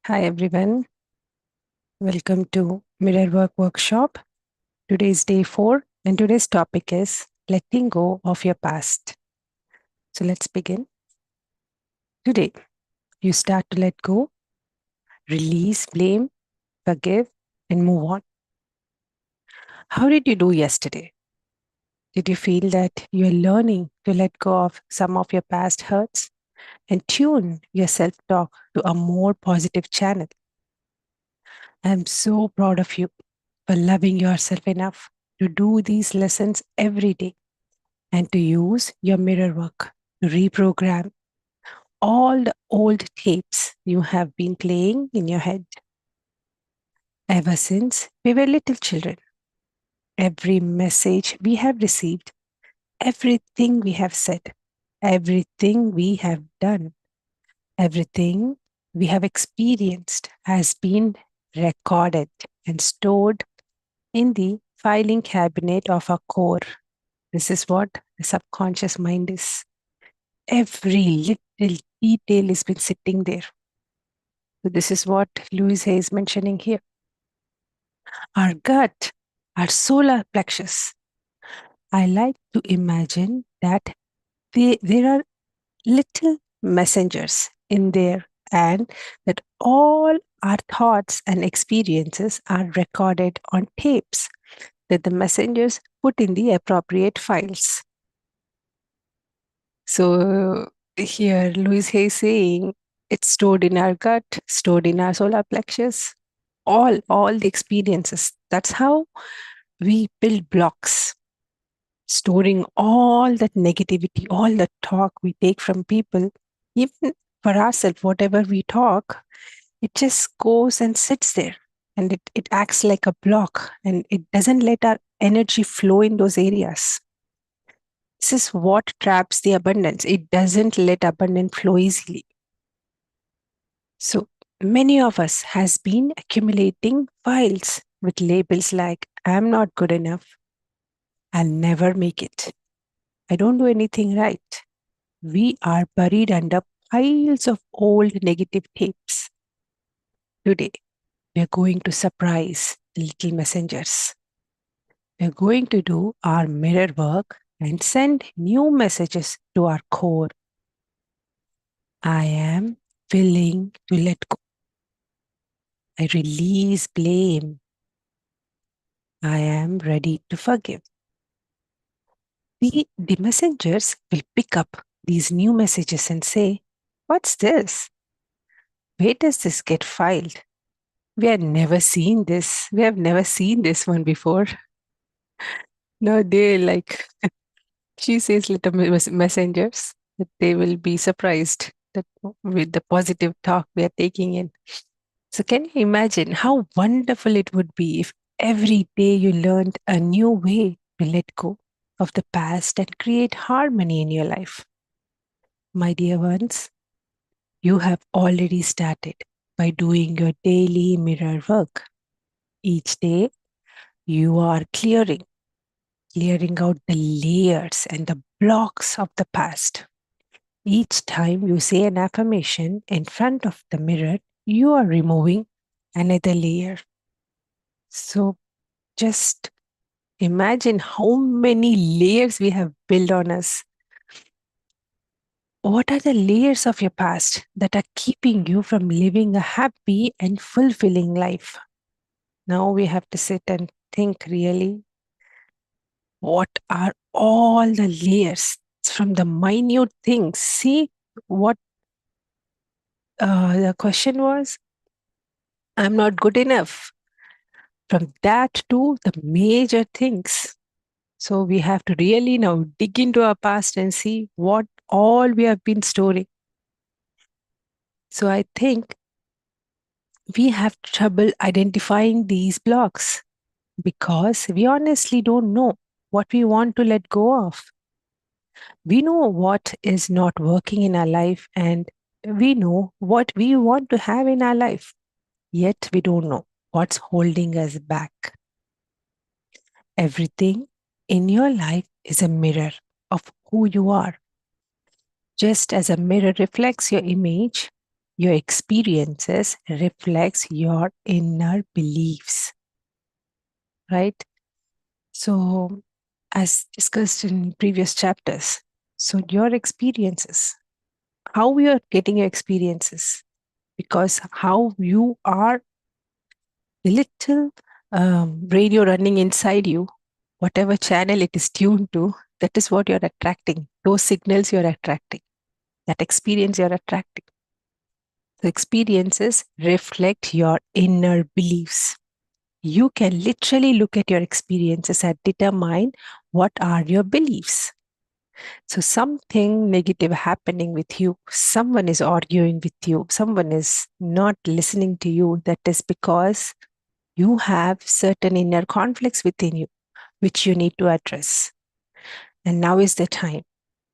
Hi everyone, welcome to Mirror Work Workshop. Today is day 4 and today's topic is letting go of your past. So let's begin. Today, you start to let go, release blame, forgive, and move on. How did you do yesterday? Did you feel that you're learning to let go of some of your past hurts and tune your self talk to a more positive channel? I'm so proud of you for loving yourself enough to do these lessons every day and to use your mirror work to reprogram all the old tapes you have been playing in your head ever since we were little children. Every message we have received, everything we have said, everything we have done, everything we have experienced has been recorded and stored in the filing cabinet of our core. This is what the subconscious mind is. Every little detail has been sitting there. So this is what Louise Hay is mentioning here. Our gut, our solar plexus. I like to imagine that there are little messengers in there and that all our thoughts and experiences are recorded on tapes that the messengers put in the appropriate files. So here Louise Hay is saying it's stored in our gut, stored in our solar plexus, all the experiences. That's how we build blocks, storing all that negativity, all the talk we take from people, even for ourselves, whatever we talk, it just goes and sits there and it acts like a block and it doesn't let our energy flow in those areas. This is what traps the abundance. It doesn't let abundance flow easily. So many of us has been accumulating files with labels like I'm not good enough, I'll never make it, I don't do anything right. We are buried under piles of old negative tapes. Today, we are going to surprise the little messengers. We are going to do our mirror work and send new messages to our core. I am willing to let go. I release blame. I am ready to forgive. The messengers will pick up these new messages and say, what's this? Where does this get filed? We have never seen this. We have never seen this one before. No, they like, she says little messengers that they will be surprised that with the positive talk we are taking in. So, can you imagine how wonderful it would be if every day you learned a new way to let go of the past and create harmony in your life? My dear ones, you have already started by doing your daily mirror work. Each day, you are clearing out the layers and the blocks of the past. Each time you say an affirmation in front of the mirror, you are removing another layer. So just imagine how many layers we have built on us. What are the layers of your past that are keeping you from living a happy and fulfilling life? Now we have to sit and think really what are all the layers from the minute things. See what the question was, I'm not good enough. From that to the major things. So we have to really now dig into our past and see what all we have been storing. So I think we have trouble identifying these blocks because we honestly don't know what we want to let go of. We know what is not working in our life and we know what we want to have in our life, yet we don't know what's holding us back. Everything in your life is a mirror of who you are. Just as a mirror reflects your image, your experiences reflects your inner beliefs, right? So, as discussed in previous chapters, so your experiences, how you are getting your experiences, because how you are, the little radio running inside you, whatever channel it is tuned to, that is what you're attracting. Those signals you're attracting, that experience you're attracting. The experiences reflect your inner beliefs. You can literally look at your experiences and determine what are your beliefs. So, something negative happening with you, someone is arguing with you, someone is not listening to you, that is because you have certain inner conflicts within you, which you need to address. And now is the time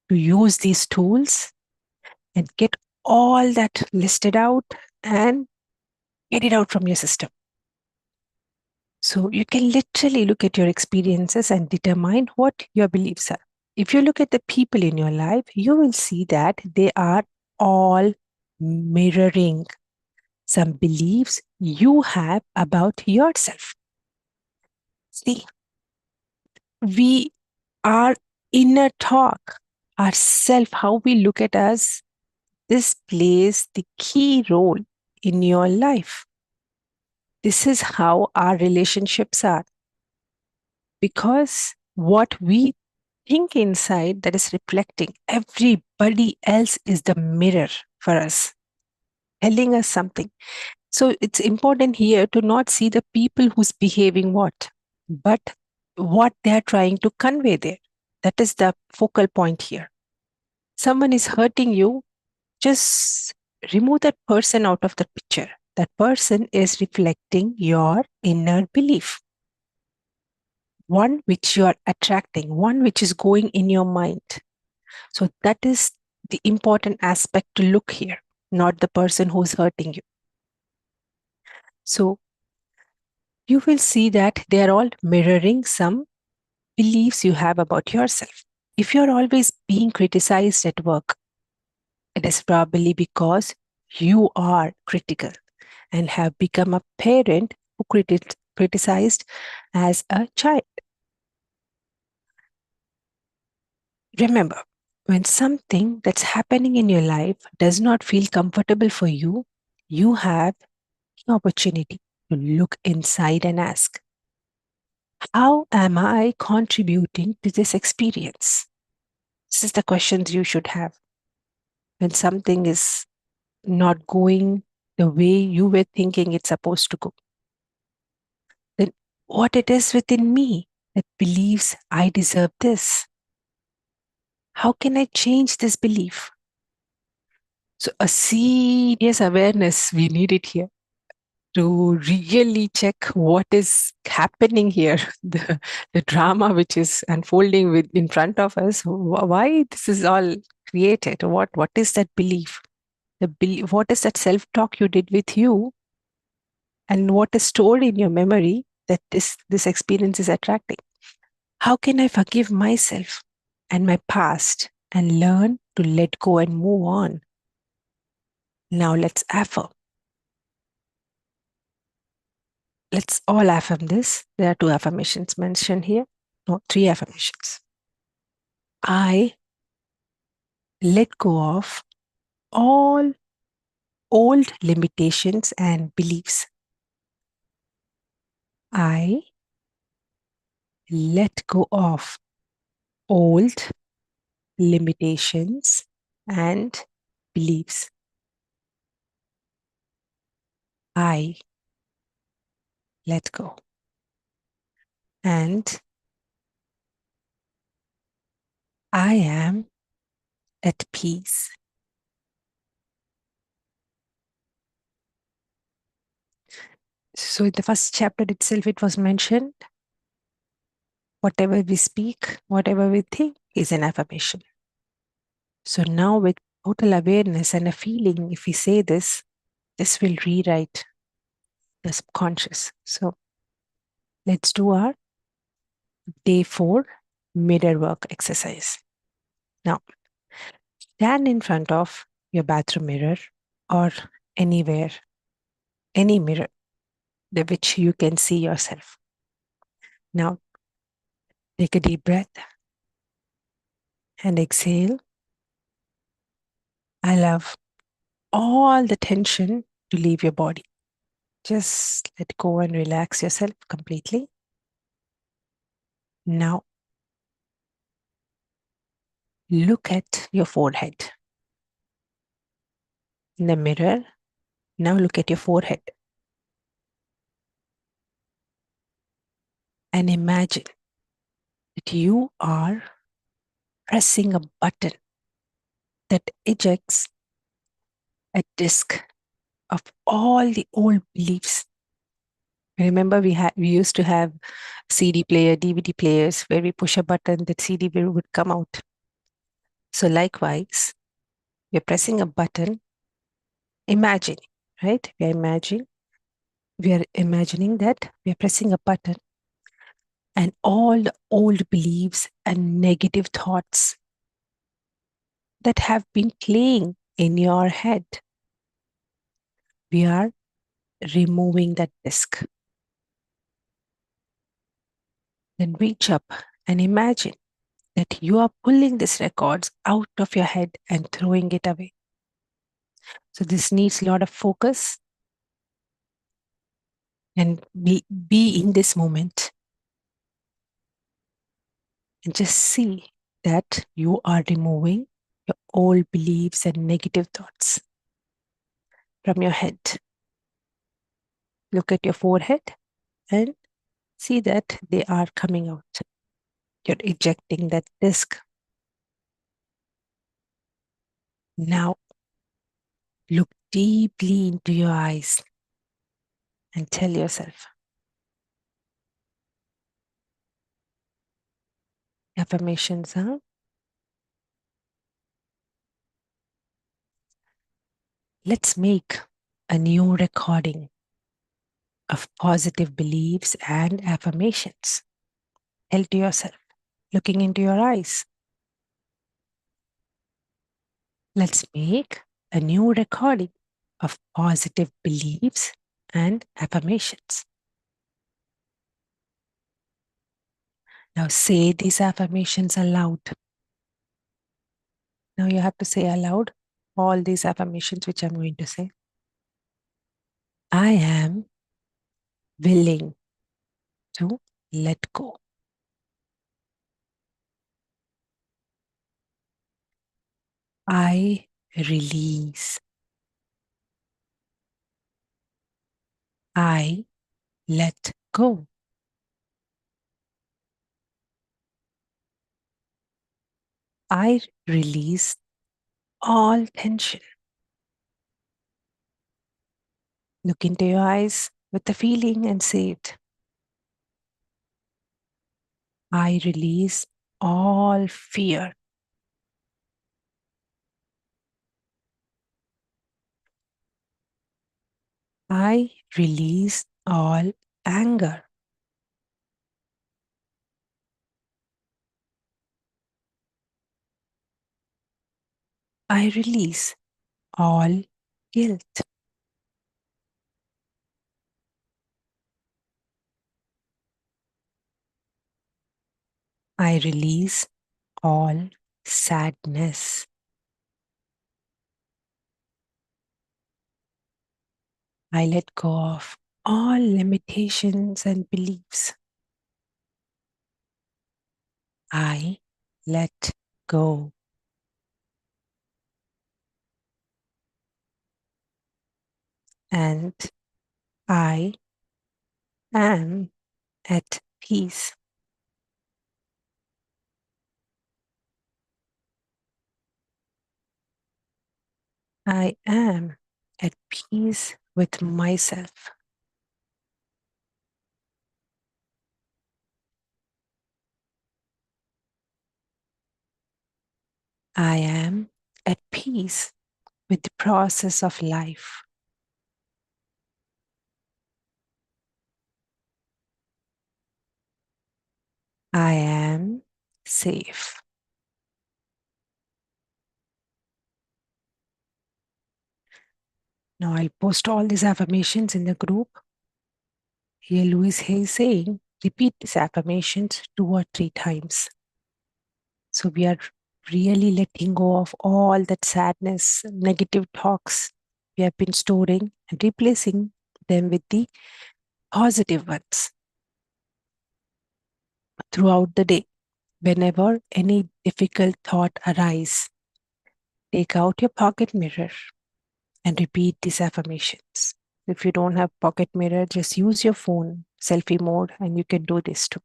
to use these tools and get all that listed out and get it out from your system. So you can literally look at your experiences and determine what your beliefs are. If you look at the people in your life, you will see that they are all mirroring some beliefs you have about yourself. See, we, our inner talk, our self, how we look at us, this plays the key role in your life. This is how our relationships are. Because what we think inside, that is reflecting, everybody else is the mirror for us, telling us something. So it's important here to not see the people who's behaving what, but what they're trying to convey there. That is the focal point here. Someone is hurting you, just remove that person out of the picture. That person is reflecting your inner belief, one which you are attracting, one which is going in your mind. So that is the important aspect to look here, not the person who's hurting you. So you will see that they are all mirroring some beliefs you have about yourself. If you're always being criticized at work, it is probably because you are critical and have become a parent who criticized as a child. Remember, when something that's happening in your life does not feel comfortable for you, you have the opportunity to look inside and ask, how am I contributing to this experience? This is the questions you should have. When something is not going the way you were thinking it's supposed to go, then what it is within me that believes I deserve this? How can I change this belief? So, a serious awareness, we need it here to really check what is happening here, the drama which is unfolding in front of us, why this is all created, what is that belief, what is that self-talk you did with you, and what is stored in your memory that this experience is attracting. How can I forgive myself and my past and learn to let go and move on? Now let's affirm. Let's all affirm this. There are 2 affirmations mentioned here. No, 3 affirmations. I let go of all old limitations and beliefs. I let go of old limitations and beliefs. I let go. And I am at peace. So, in the first chapter itself, it was mentioned whatever we speak, whatever we think is an affirmation. So, now with total awareness and a feeling, if we say this will rewrite the subconscious. So, let's do our day 4 mirror work exercise. Now, stand in front of your bathroom mirror or anywhere, any mirror which you can see yourself. Now, take a deep breath and exhale. Allow all the tension to leave your body. Just let go and relax yourself completely. Now, look at your forehead. In the mirror, now look at your forehead and imagine that you are pressing a button that ejects a disk of all the old beliefs. Remember, we used to have CD player, DVD players, where we push a button, that CD would come out. So likewise, we're pressing a button, imagine, right? We are imagining that we are pressing a button and all the old beliefs and negative thoughts that have been playing in your head, we are removing that disk. Then reach up and imagine that you are pulling these records out of your head and throwing it away. So this needs a lot of focus and be in this moment and just see that you are removing your old beliefs and negative thoughts from your head. Look at your forehead and see that they are coming out. You're ejecting that disk. Now, look deeply into your eyes and tell yourself affirmations, huh? Let's make a new recording of positive beliefs and affirmations. Tell to yourself, looking into your eyes. Let's make a new recording of positive beliefs and affirmations. Now say these affirmations aloud. Now you have to say aloud all these affirmations which I'm going to say. I am willing to let go. I release. I let go. I release all tension. Look into your eyes with the feeling and say it. I release all fear. I release all anger. I release all guilt. I release all sadness. I let go of all limitations and beliefs. I let go. And I am at peace. I am at peace with myself. I am at peace with the process of life. I am safe. Now I'll post all these affirmations in the group. Here Louis Hay is saying, repeat these affirmations 2 or 3 times. So we are really letting go of all that sadness, negative talks we have been storing and replacing them with the positive ones throughout the day. Whenever any difficult thought arises, take out your pocket mirror and repeat these affirmations. If you don't have pocket mirror, just use your phone selfie mode and you can do this too.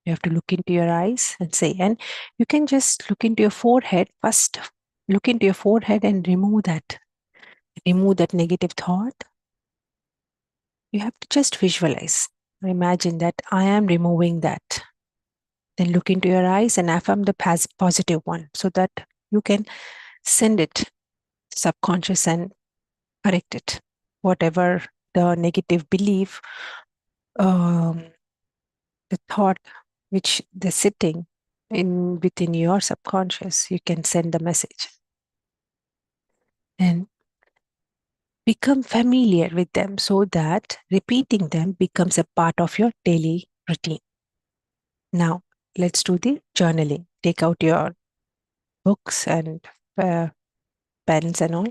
You have to look into your eyes and say, and you can just look into your forehead first. Look into your forehead and remove that. Remove that negative thought. You have to just visualize. Imagine that I am removing that. Then look into your eyes and affirm the positive one so that you can send it subconscious and correct it. Whatever the negative belief, um, the thought which they're sitting in within your subconscious, you can send the message and become familiar with them so that repeating them becomes a part of your daily routine. Now, let's do the journaling. Take out your books and uh, pens and all.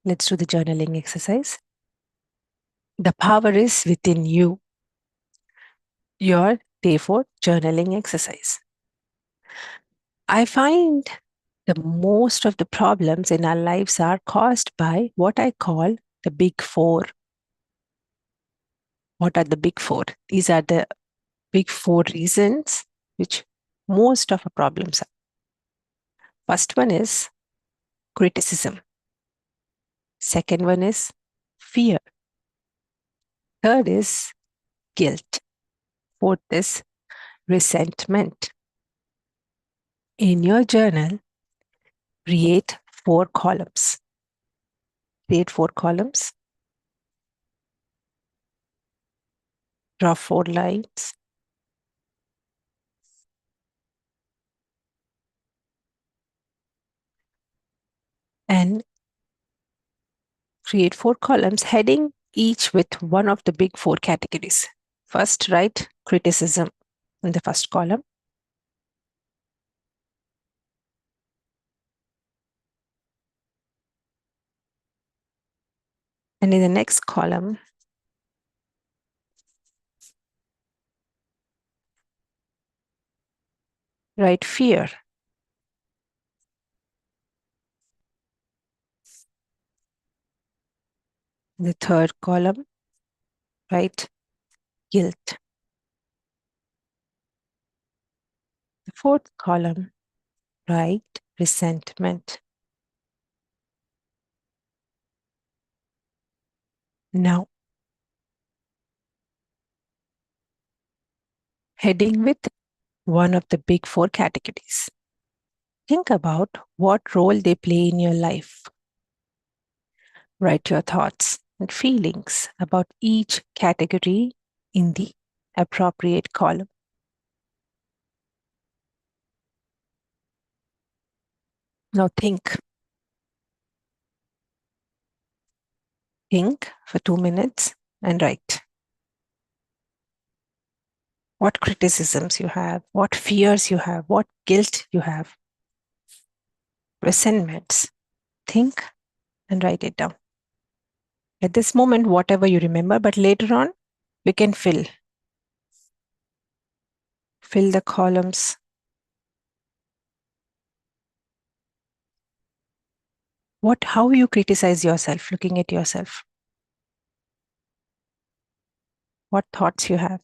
Let's do the journaling exercise. The power is within you. Your day 4 journaling exercise. I find the most of the problems in our lives are caused by what I call the big 4. What are the big 4? These are the big 4 reasons which most of our problems are. First one is criticism. Second one is fear. Third is guilt. Fourth is resentment. In your journal, create 4 columns. Create 4 columns. Draw 4 lines. And create 4 columns, heading each with one of the big 4 categories. First, write criticism in the first column. And in the next column, write fear. In the third column, write guilt. The fourth column, write resentment. Now, heading with one of the big 4 categories. Think about what role they play in your life. Write your thoughts and feelings about each category in the appropriate column. Now think. Think for 2 minutes and write. What criticisms you have, what fears you have, what guilt you have, resentments. Think and write it down. At this moment, whatever you remember, but later on, we can fill the columns. How you criticize yourself, looking at yourself. What thoughts you have.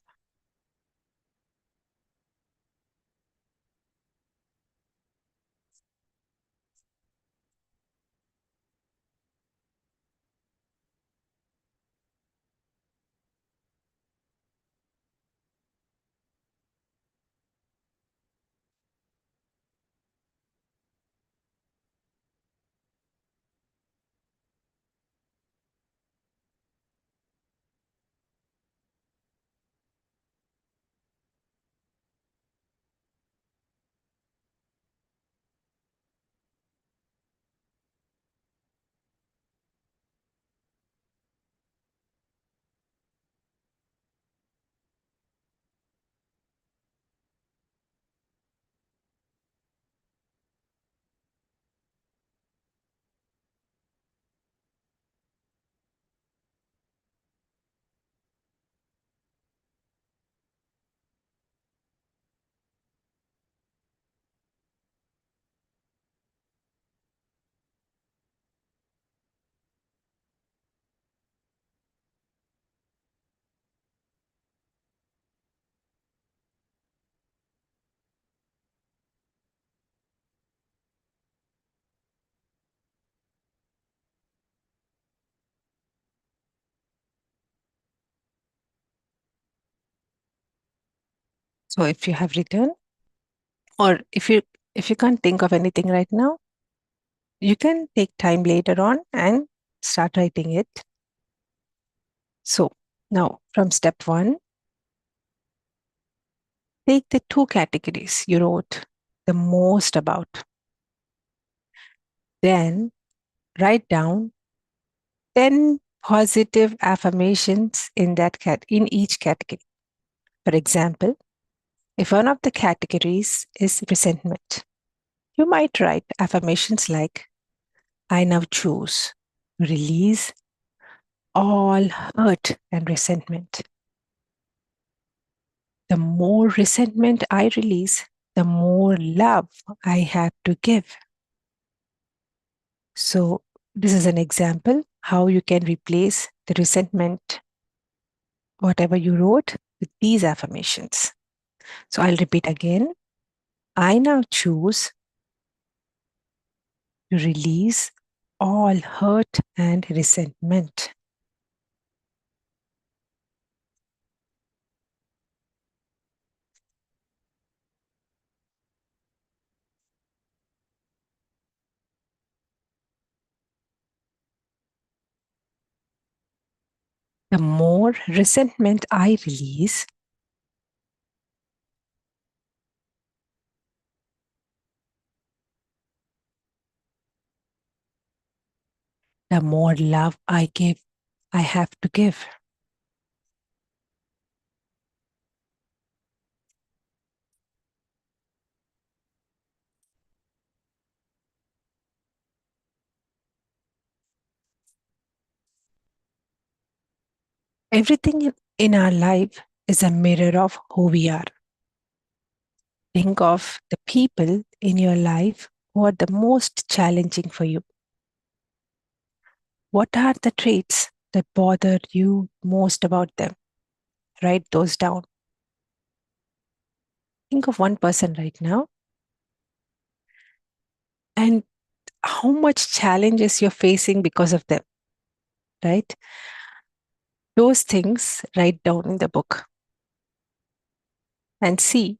So if you have written, or if you can't think of anything right now, you can take time later on and start writing it. So now from step 1, take the 2 categories you wrote the most about. Then write down 10 positive affirmations in each category. For example, if one of the categories is resentment, you might write affirmations like, I now choose to release all hurt and resentment. The more resentment I release, the more love I have to give. So, this is an example how you can replace the resentment, whatever you wrote, with these affirmations. So, I'll repeat again. I now choose to release all hurt and resentment. The more resentment I release, the more love I have to give. Everything in our life is a mirror of who we are. Think of the people in your life who are the most challenging for you. What are the traits that bother you most about them? Write those down. Think of one person right now and how much challenges you're facing because of them, right? Those things write down in the book and see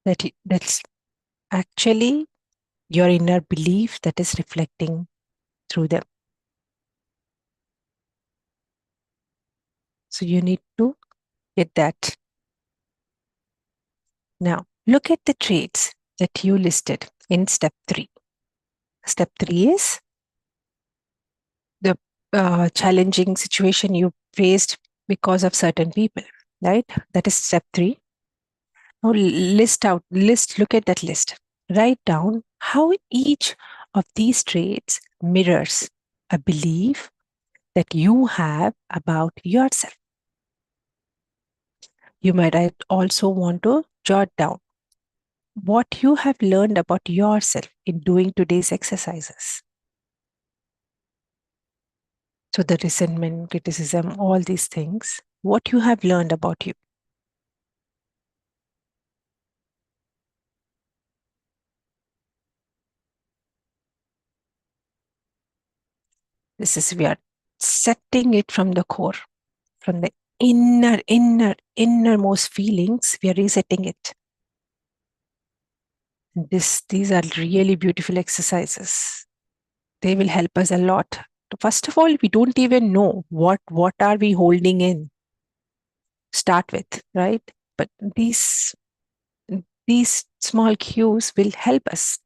that that's actually your inner belief that is reflecting through them. So you need to get that. Now, look at the traits that you listed in step 3. Step 3 is the challenging situation you faced because of certain people, right? That is step 3. Now look at that list. Write down how each of these traits mirrors a belief that you have about yourself. You might also want to jot down what you have learned about yourself in doing today's exercises. So, the resentment, criticism, all these things, what you have learned about you. This is, we are setting it from the core, from the innermost feelings, we are resetting it. These are really beautiful exercises. They will help us a lot. First of all, we don't even know what are we holding in. Start with, right? But these small cues will help us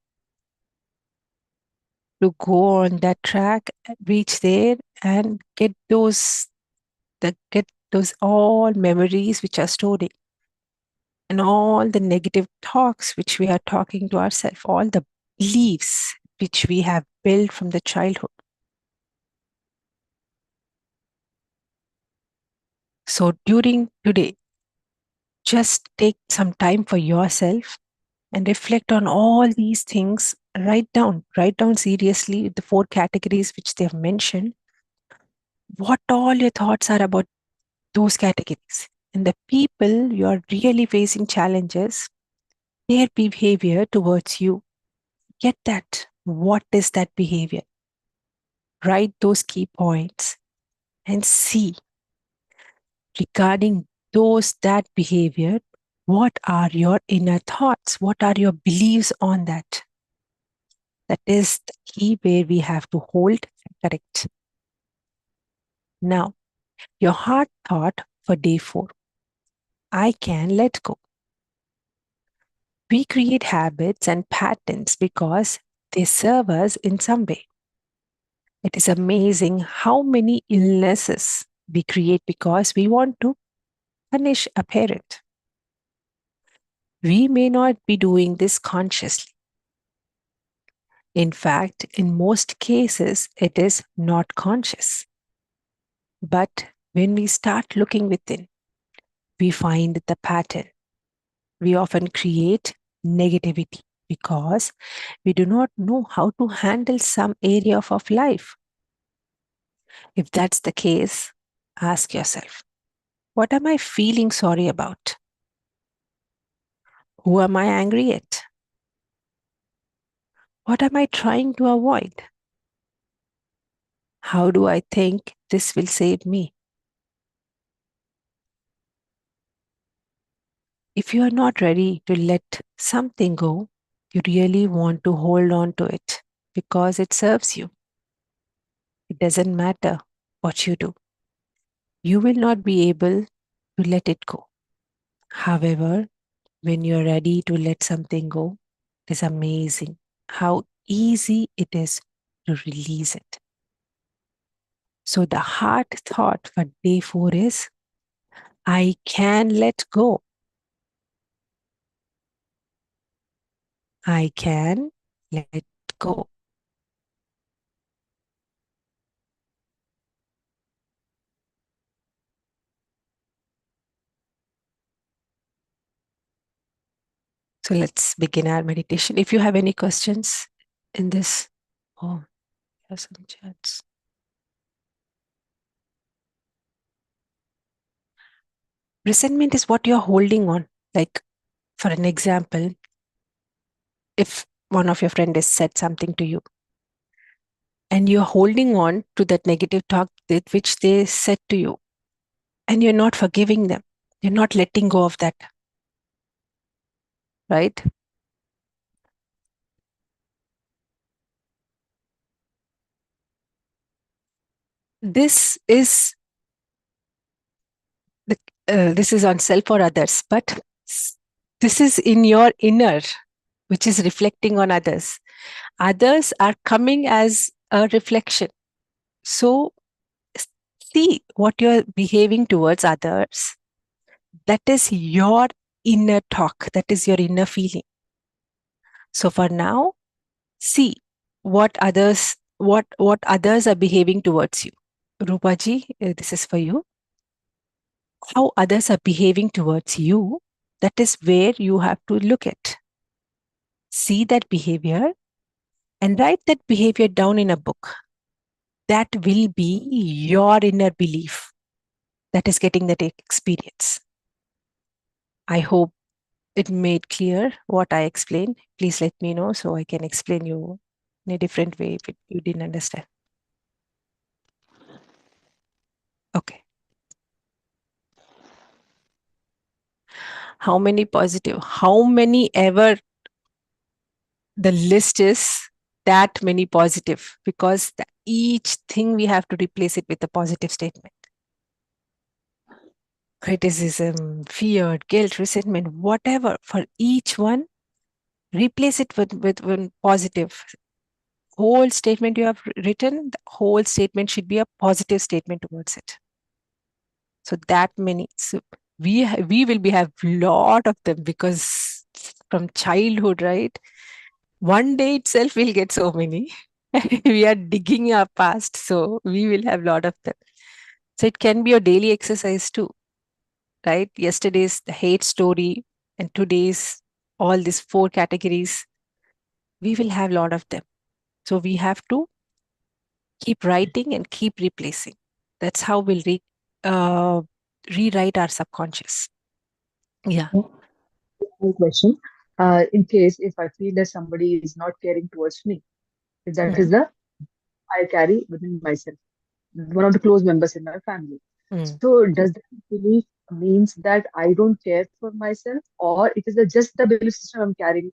to go on that track, reach there, and get those all memories which are stored in, and all the negative talks which we are talking to ourselves, all the beliefs which we have built from the childhood. So during today, just take some time for yourself and reflect on all these things. Write down seriously the 4 categories which they have mentioned. What all your thoughts are about those categories. And the people you are really facing challenges, their behavior towards you. Get that. What is that behavior? Write those key points and see regarding that behavior, what are your inner thoughts? What are your beliefs on that? That is the key where we have to hold and correct. Now, your heart thought for day 4. I can let go. We create habits and patterns because they serve us in some way. It is amazing how many illnesses we create because we want to punish a parent. We may not be doing this consciously. In fact, in most cases, it is not conscious. But when we start looking within, we find the pattern. We often create negativity because we do not know how to handle some area of life. If that's the case, ask yourself, what am I feeling sorry about? Who am I angry at? What am I trying to avoid? How do I think this will save me? If you are not ready to let something go, you really want to hold on to it because it serves you. It doesn't matter what you do. You will not be able to let it go. However, when you're ready to let something go, it is amazing how easy it is to release it. So the heart thought for day 4 is, I can let go. I can let go. So let's begin our meditation. If you have any questions in this, oh, there are some chats. Resentment is what you're holding on. Like, for an example, if one of your friend has said something to you and you're holding on to that negative talk that which they said to you, and you're not forgiving them, you're not letting go of that, right? This is the, this is on self or others, but this is in your inner, which is reflecting on others. Others are coming as a reflection. So see what you're behaving towards others. That is your inner talk. That is your inner feeling. So for now, see what others are behaving towards you. Rupaji, this is for you. How others are behaving towards you, that is where you have to look at. See that behavior and write that behavior down in a book. That will be your inner belief that is getting that experience. I hope it made clear what I explained. Please let me know so I can explain you in a different way if you didn't understand. Okay. How many positive? How many ever the list is that many positive, because each thing we have to replace it with a positive statement. Criticism, fear, guilt, resentment, whatever, for each one, replace it with one positive. Whole statement you have written, the whole statement should be a positive statement towards it. So that many. So we will be have lot of them because from childhood, right? One day itself we'll get so many. We are digging our past, so we will have a lot of them. So it can be a daily exercise too, right? Yesterday's the hate story and today's all these 4 categories, we will have a lot of them. So we have to keep writing and keep replacing. That's how we'll rewrite our subconscious. Yeah. One question. in case if I feel that somebody is not caring towards me, if that is Mm, the I carry within myself, one of the close members in my family. mm. So does that belief means that I don't care for myself, or it is just the belief system I'm carrying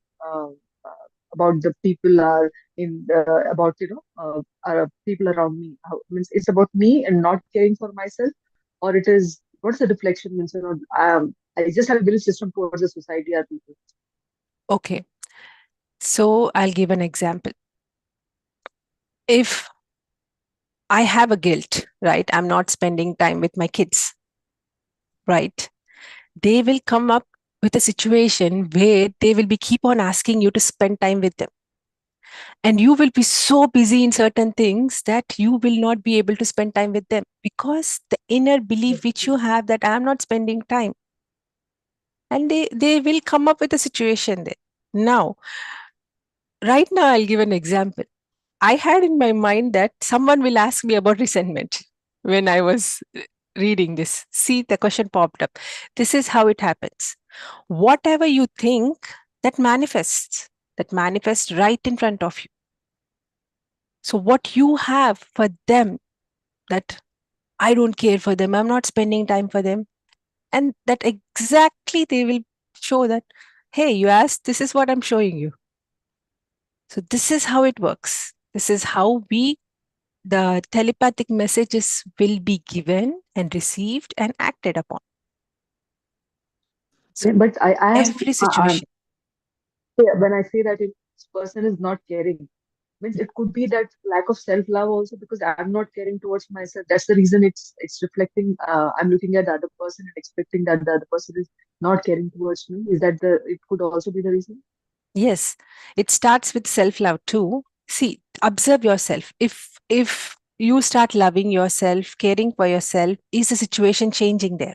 about the people are in about people around me? Means it's about me and not caring for myself, or it is what's the deflection means? I just have a belief system towards the society or people. Okay. So I'll give an example. If I have a guilt, right? I'm not spending time with my kids, right? They will come up with a situation where they will be keep on asking you to spend time with them, and you will be so busy in certain things that you will not be able to spend time with them because the inner belief which you have that I'm not spending time, and they will come up with a situation there. Now, right now, I'll give an example. I had in my mind that someone will ask me about resentment when I was reading this. See, the question popped up. This is how it happens. Whatever you think, that manifests right in front of you. So, what you have for them, that I don't care for them, I'm not spending time for them, and that exactly they will show that, hey, you asked, this is what I'm showing you. So, this is how it works. This is how the telepathic messages will be given and received and acted upon. So Yeah, but I have every situation. when I say that if this person is not caring, means it could be that lack of self-love also because I'm not caring towards myself. That's the reason it's reflecting. I'm looking at the other person and expecting that the other person is not caring towards me. Is that the? It could also be the reason. Yes, it starts with self-love too. See, observe yourself. If you start loving yourself, caring for yourself, is the situation changing there?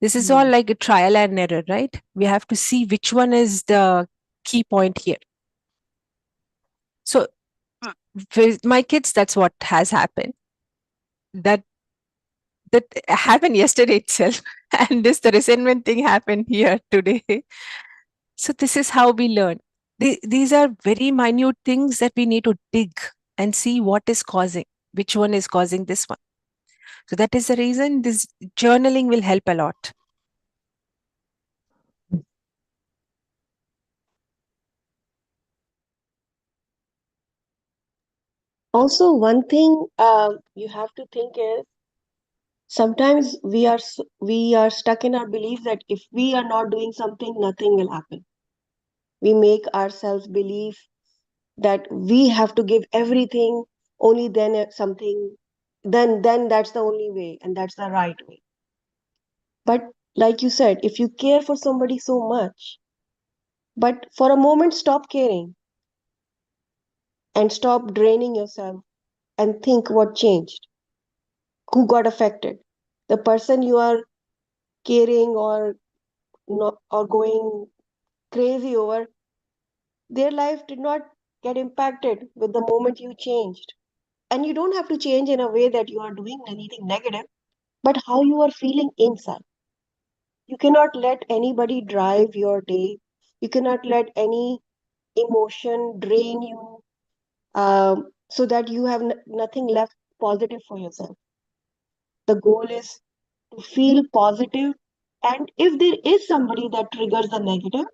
This is all Hmm. like a trial and error, right? We have to see which one is the key point here. So with my kids, that's what has happened. That that happened yesterday itself, and this the resentment thing happened here today. So this is how we learn. These are very minute things that we need to dig and see what is causing, which one is causing this one. So that is the reason this journaling will help a lot. Also, one thing you have to think is sometimes we are stuck in our belief that if we are not doing something, nothing will happen. We make ourselves believe that we have to give everything, only then something, then that's the only way and that's the right way. But like you said, if you care for somebody so much, but for a moment stop caring and stop draining yourself and think what changed, who got affected. The person you are caring or not or going crazy over, their life did not get impacted with the moment you changed. And you don't have to change in a way that you are doing anything negative, but how you are feeling inside. You cannot let anybody drive your day. You cannot let any emotion drain you, so that you have nothing left positive for yourself. The goal is to feel positive, and if there is somebody that triggers the negative,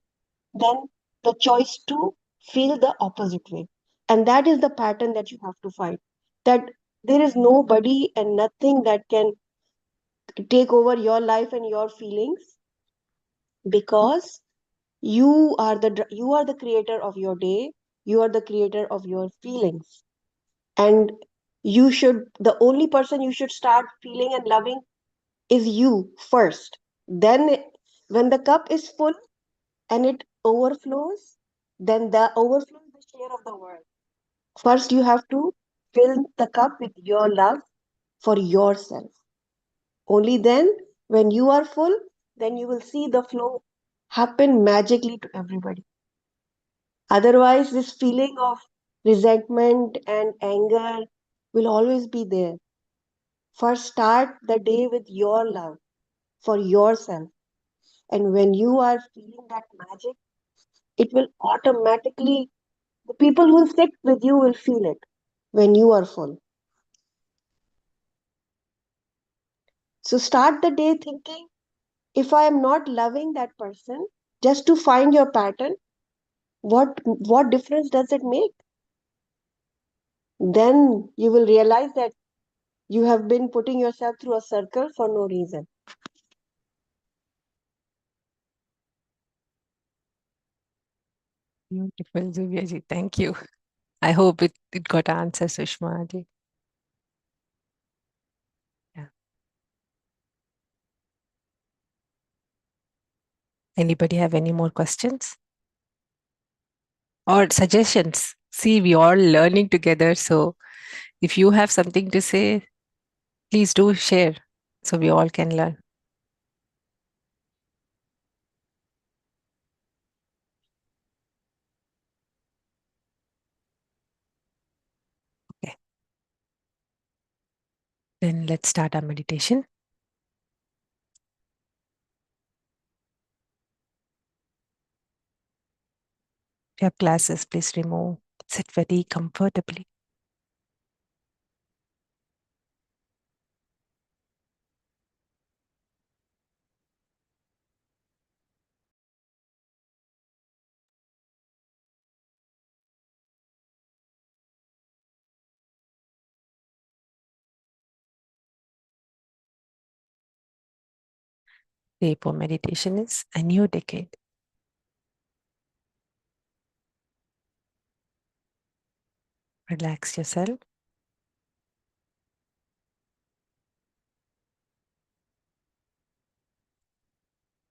then the choice to feel the opposite way. And that is the pattern that you have to find. That there is nobody and nothing that can take over your life and your feelings, because you are the creator of your day, you are the creator of your feelings. And the only person you should start feeling and loving is you first. Then when the cup is full and it overflows, then the overflow is the share of the world. First, you have to fill the cup with your love for yourself. Only then, when you are full, then you will see the flow happen magically to everybody. Otherwise, this feeling of resentment and anger will always be there. First, start the day with your love for yourself. And when you are feeling that magic, it will automatically, the people who sit with you will feel it when you are full. So start the day thinking, if I am not loving that person, just to find your pattern, what difference does it make? Then you will realize that you have been putting yourself through a circle for no reason. Beautiful, Zubia ji. Thank you. I hope it got answer, Sushma ji. Yeah. Anybody have any more questions or suggestions? See, we all learning together. So if you have something to say, please do share so we all can learn. Okay. Then let's start our meditation. If you have glasses, please remove. Sit very comfortably. Day for meditation is a new decade. Relax yourself.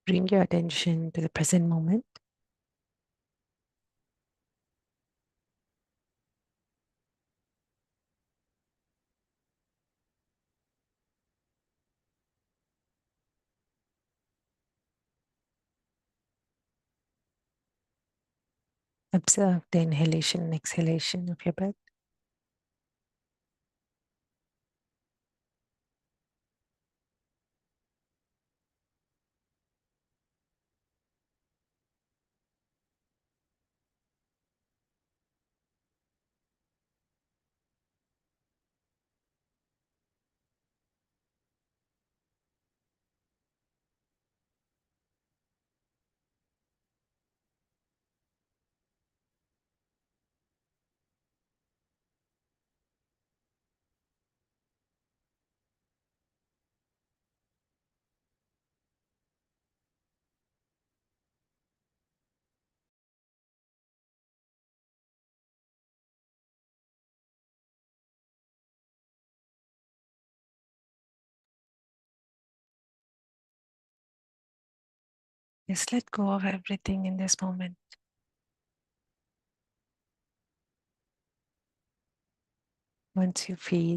Bring your attention to the present moment. Observe the inhalation and exhalation of your breath. Just let go of everything in this moment. Once you feel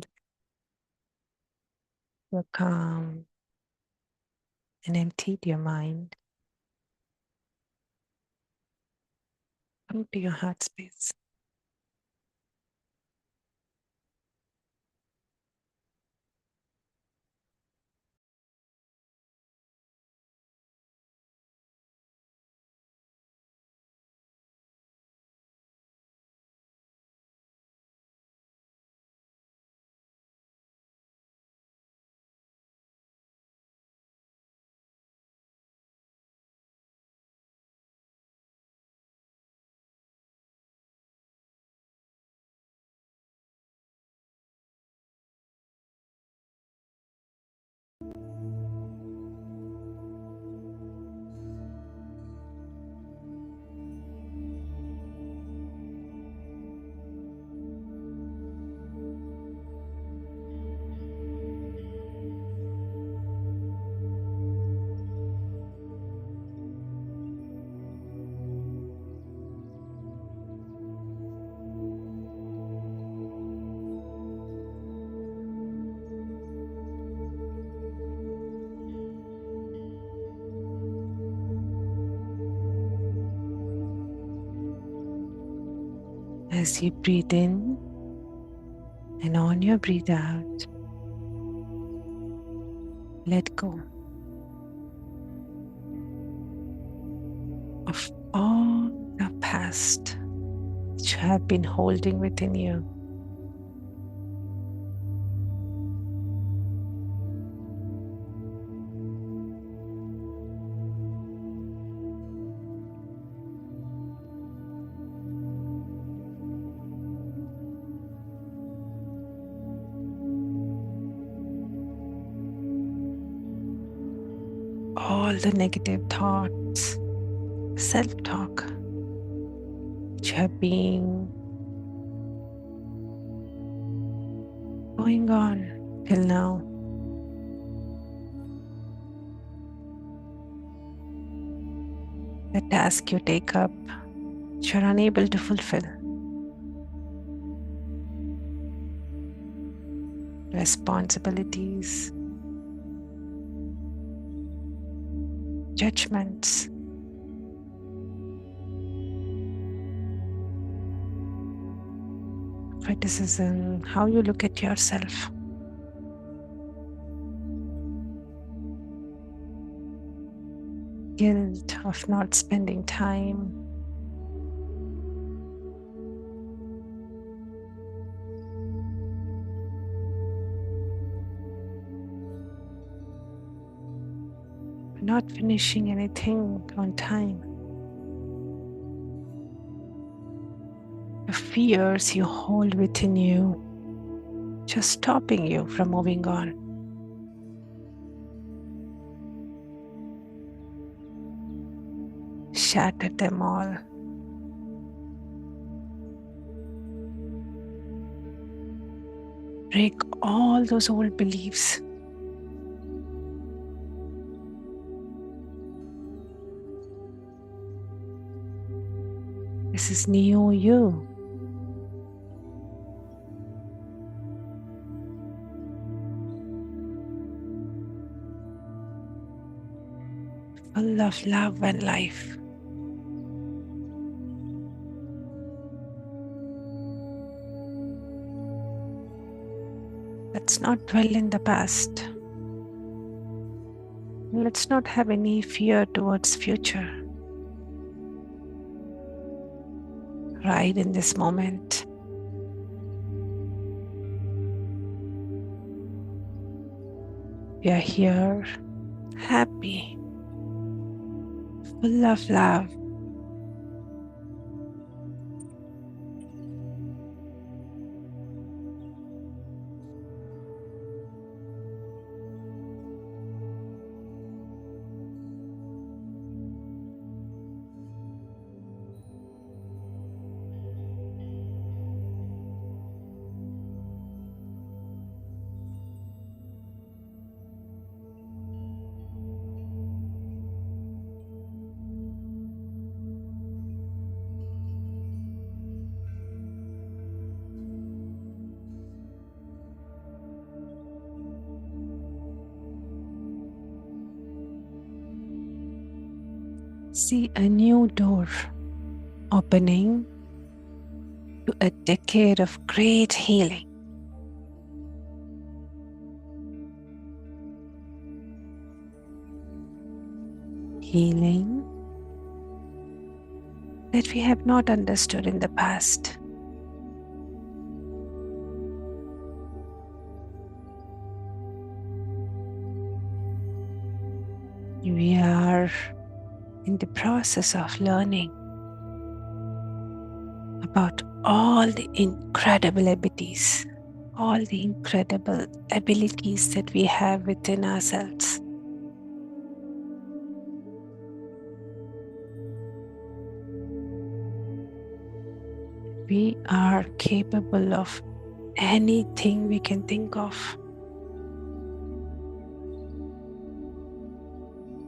you're calm and emptied your mind, come to your heart space. As you breathe in and on your breathe out, let go of all the past that you have been holding within you. All the negative thoughts, self-talk which have been going on till now. The task you take up, which you're unable to fulfill. Responsibilities, judgments, criticism, how you look at yourself. Guilt of not spending time. Not finishing anything on time. The fears you hold within you, just stopping you from moving on. Shatter them all. Break all those old beliefs. This is new you. Full of love and life. Let's not dwell in the past. Let's not have any fear towards future. Right in this moment. We are here, happy, full of love. See a new door opening to a decade of great healing. Healing that we have not understood in the past. We are in the process of learning about all the incredible abilities, all the incredible abilities that we have within ourselves. We are capable of anything we can think of.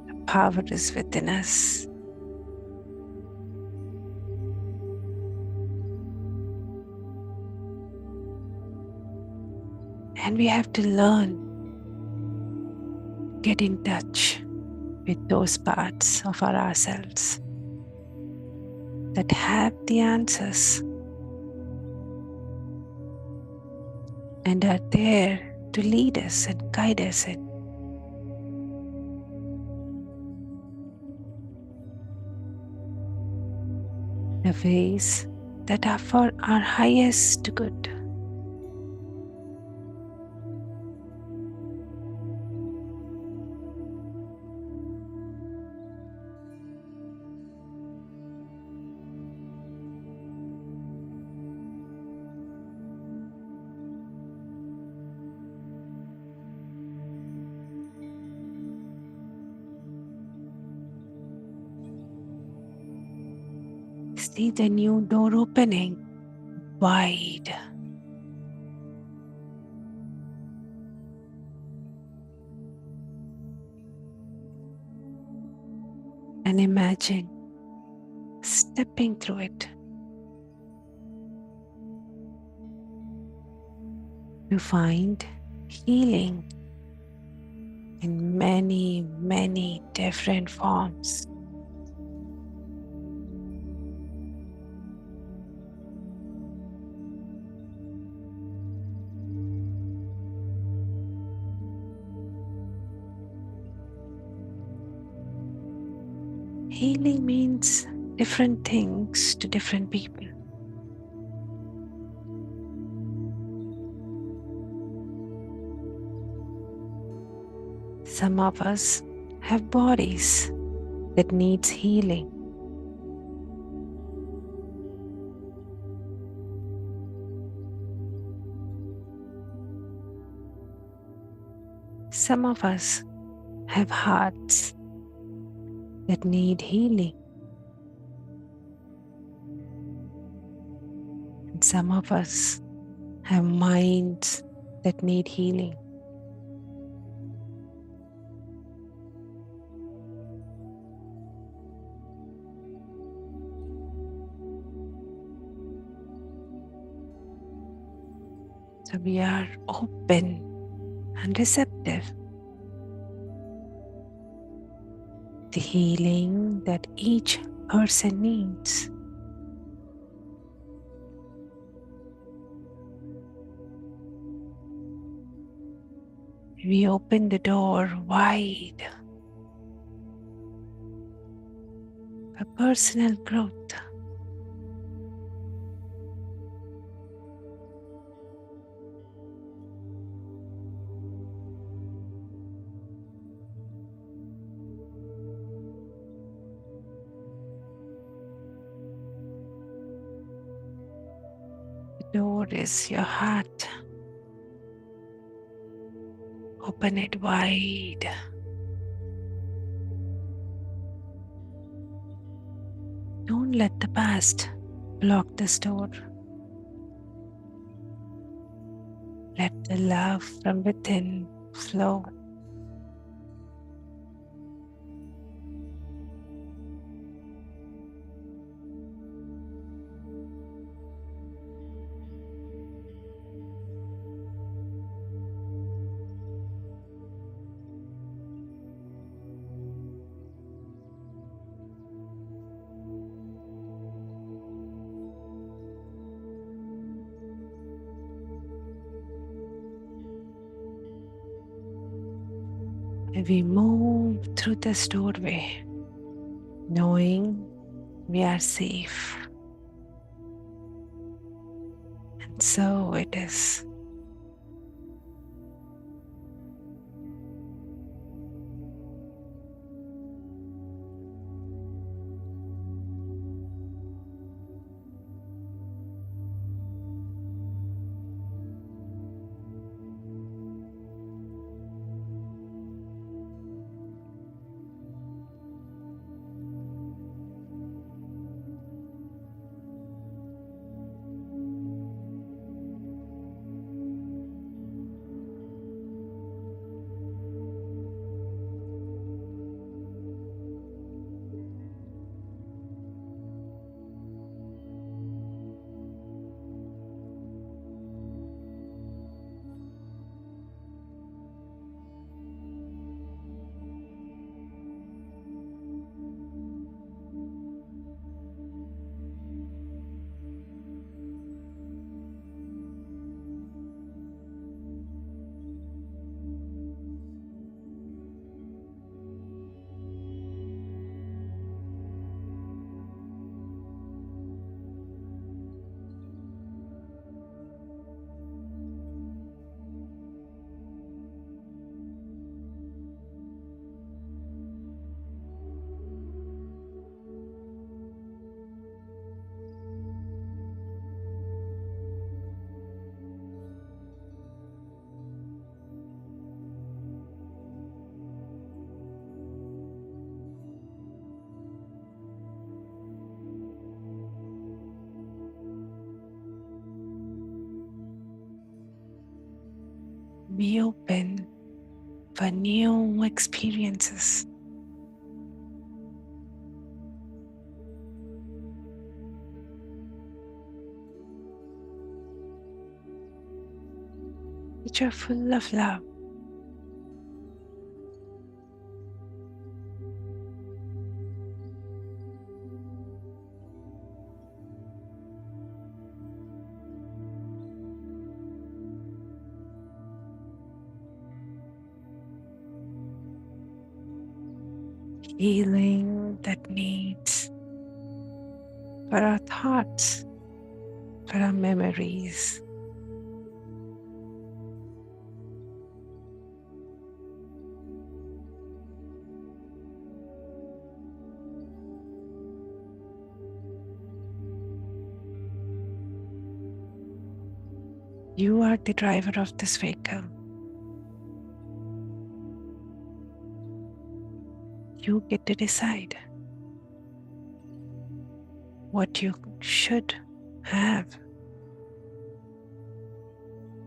The power is within us. And we have to learn, get in touch with those parts of ourselves that have the answers and are there to lead us and guide us in. the ways that are for our highest good. See the new door opening wide. And imagine stepping through it to find healing in many, many different forms. Healing means different things to different people. Some of us have bodies that needs healing. Some of us have hearts that need healing. And some of us have minds that need healing. So we are open and receptive to healing that each person needs. We open the door wide for personal growth. The door is your heart. Open it wide. Don't let the past block this door. Let the love from within flow. We move through this doorway, knowing we are safe. And so it is. Be open for new experiences. Which are full of love. Healing that needs for our thoughts, for our memories. You are the driver of this vehicle. You get to decide what you should have.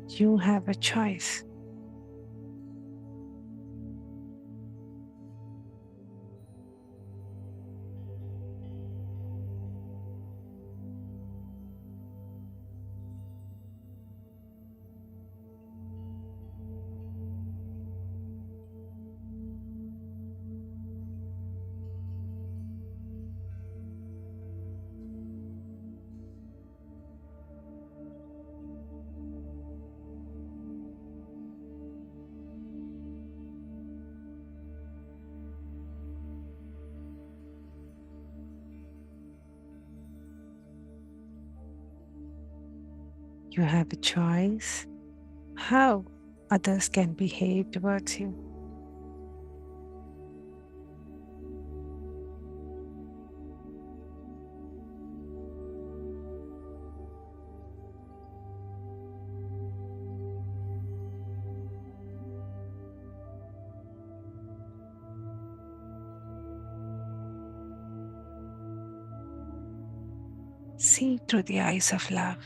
You have a choice. You have a choice how others can behave towards you. See through the eyes of love.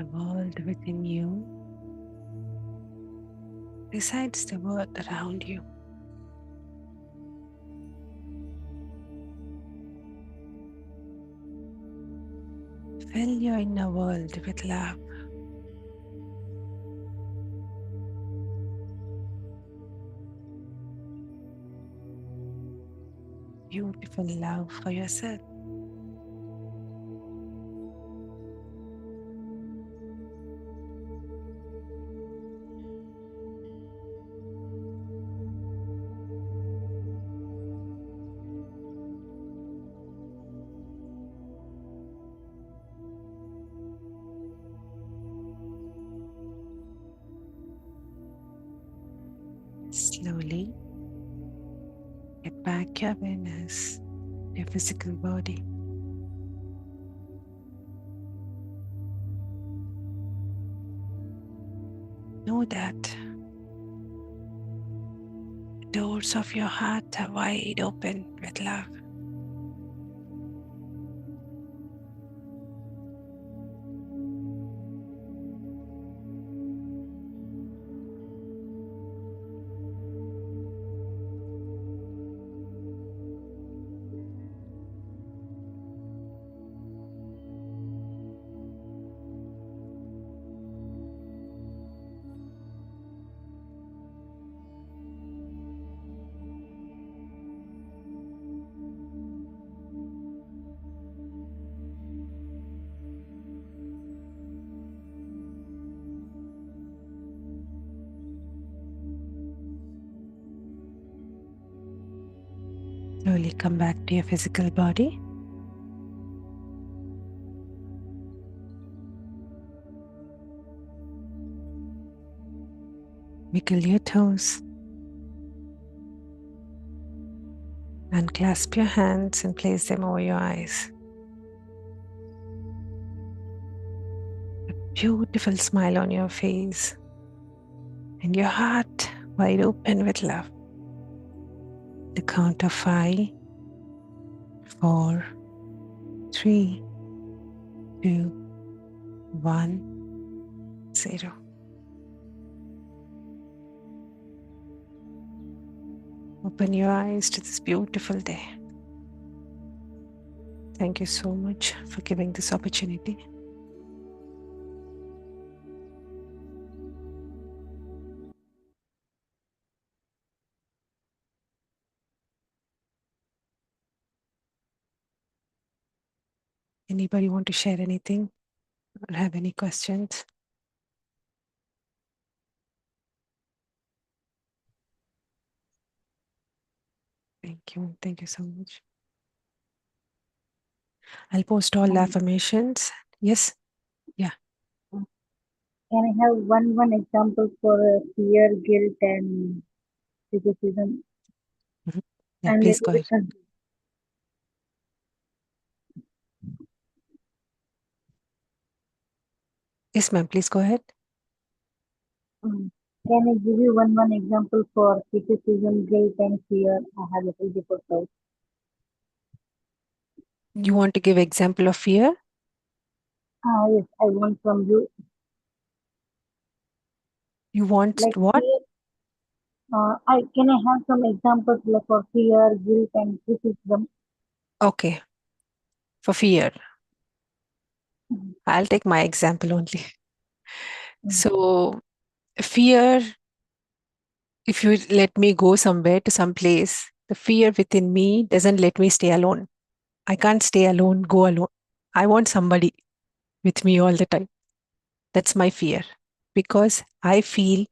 The world within you decides the world around you. Fill your inner world with love. Beautiful love for yourself. Slowly get back your awareness to your physical body. Know that the doors of your heart are wide open with love. Slowly come back to your physical body. Wiggle your toes. And clasp your hands and place them over your eyes. A beautiful smile on your face. And your heart wide open with love. The count of 5, 4, 3, 2, 1, 0. Open your eyes to this beautiful day. Thank you so much for giving this opportunity. Anybody want to share anything or have any questions? Thank you. Thank you so much. I'll post all the affirmations. Yes? Yeah. Can I have one example for fear, guilt, and criticism? Yeah, I'm please little go bit ahead. confused. Yes, ma'am, please go ahead. Can I give you one example for criticism, guilt, and fear? I have a little bit of doubt. You want to give example of fear? Yes, I want from you. You want Like what? fear, can I have some examples like for fear, guilt, and criticism? Okay, for fear. Mm, I'll take my example only. mm, So, fear, if you let me go somewhere to some place, the fear within me doesn't let me stay alone. I can't stay alone, go alone. I want somebody with me all the time. That's my fear because I feel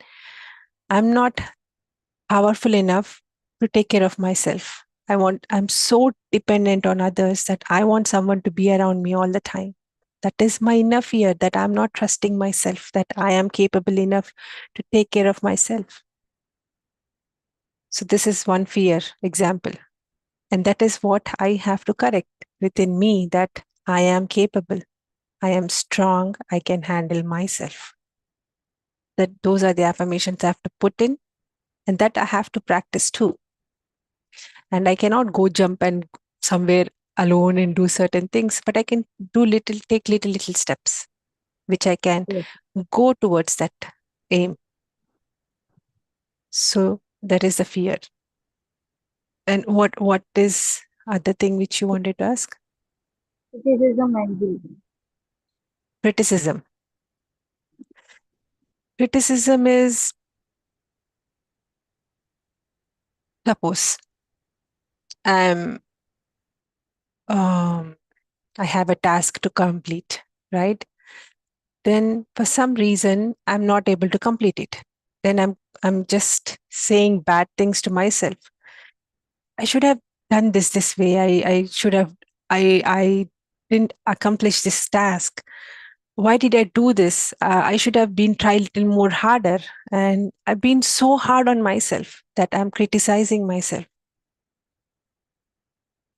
I'm not powerful enough to take care of myself. I'm so dependent on others that I want someone to be around me all the time. That is my inner fear that I'm not trusting myself, that I am capable enough to take care of myself. So, this is one fear example. And that is what I have to correct within me, that I am capable, I am strong, I can handle myself. That those are the affirmations I have to put in, and that I have to practice too. And I cannot go jump and somewhere alone and do certain things, but I can take little steps. which I can Yes. go towards that aim. So that is the fear. And what is other thing which you wanted to ask? Criticism and guilt. Criticism. Criticism is, suppose I'm I have a task to complete, right? Then for some reason I'm not able to complete it. Then I'm just saying bad things to myself. I should have done this way. I should have I didn't accomplish this task. Why did I do this? I should have been tried a little more harder. And I've been so hard on myself that I'm criticizing myself.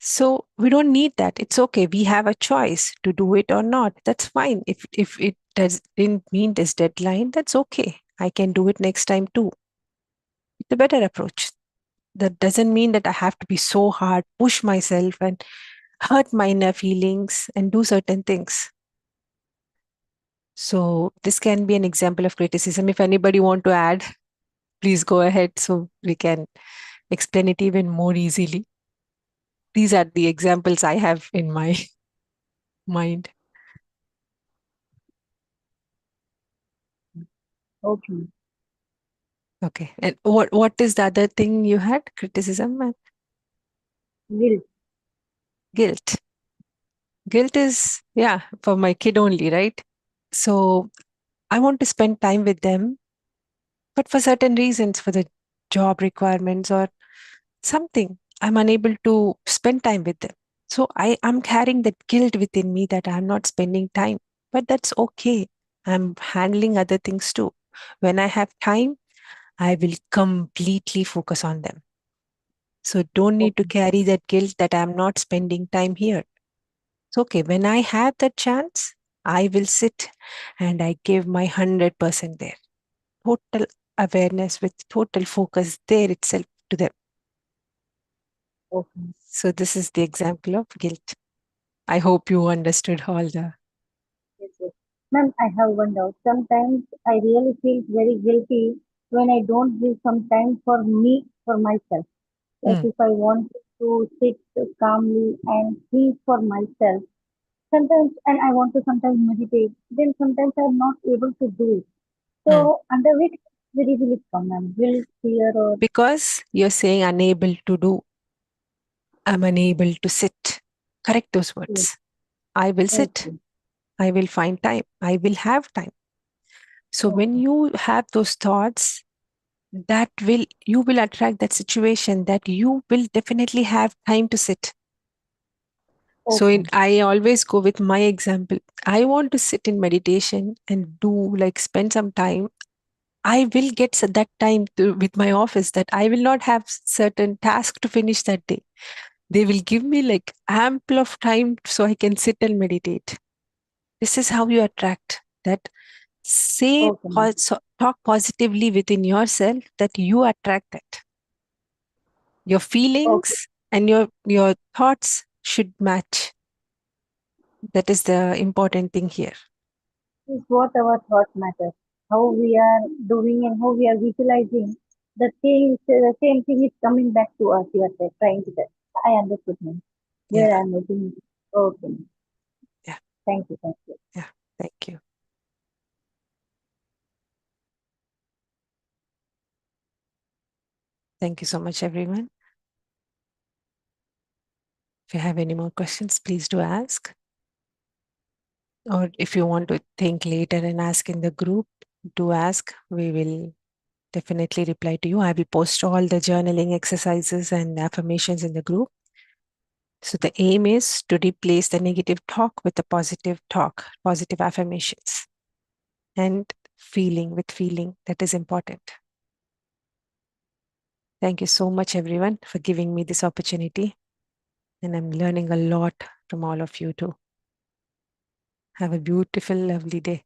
So we don't need that. It's okay. We have a choice to do it or not. That's fine. If it didn't meet this deadline, that's okay. I can do it next time too. It's a better approach. That doesn't mean that I have to be so hard, push myself and hurt my inner feelings and do certain things. So this can be an example of criticism. If anybody want to add, please go ahead so we can explain it even more easily. These are the examples I have in my mind. Okay. Okay. And what is the other thing you had? Criticism and Guilt. guilt. Guilt is, yeah, for my kid only, right? So I want to spend time with them, but for certain reasons, for the job requirements or something, I'm unable to spend time with them. So I am carrying that guilt within me that I'm not spending time, but that's okay. I'm handling other things too. When I have time, I will completely focus on them. So don't need to Okay. carry that guilt that I'm not spending time here. It's okay. When I have that chance, I will sit and I give my 100% there. Total awareness with total focus there itself to them. Okay. So this is the example of guilt. I hope you understood all the. Yes, yes. Ma'am, I have one doubt. Sometimes I really feel very guilty when I don't give some time for me, for myself. Like Mm, if I want to sit calmly and think for myself, sometimes, and I want to sometimes meditate, then sometimes I'm not able to do it. mm. So, under which category will it come? And guilt, fear, or Because you're saying unable to do, I'm unable to sit. Correct those yes, words. I will sit. okay, I will find time. I will have time. So when okay, you have those thoughts, you will attract that situation that you will definitely have time to sit. So okay, I always go with my example. I want to sit in meditation and do like spend some time. I will get that time with my office that I will not have certain task to finish that day. They will give me like ample of time so I can sit and meditate. This is how you attract that. Say, okay, ma'am. talk positively within yourself that you attract that. Your Okay. feelings and your thoughts should match. That is the important thing here. Is what our thought matters. How we are doing and how we are visualizing the same thing is coming back to us. You are trying to tell. I understood, ma'am. Where Yeah, I am making. Okay, ma'am. yeah, Thank you, thank you. yeah. Thank you. Thank you so much, everyone. If you have any more questions, please do ask. Or if you want to think later and ask in the group, do ask. We will definitely reply to you. I will post all the journaling exercises and affirmations in the group. So the aim is to replace the negative talk with the positive talk, positive affirmations, and feeling with feeling. That is important. Thank you so much, everyone, for giving me this opportunity. And I'm learning a lot from all of you too. Have a beautiful, lovely day.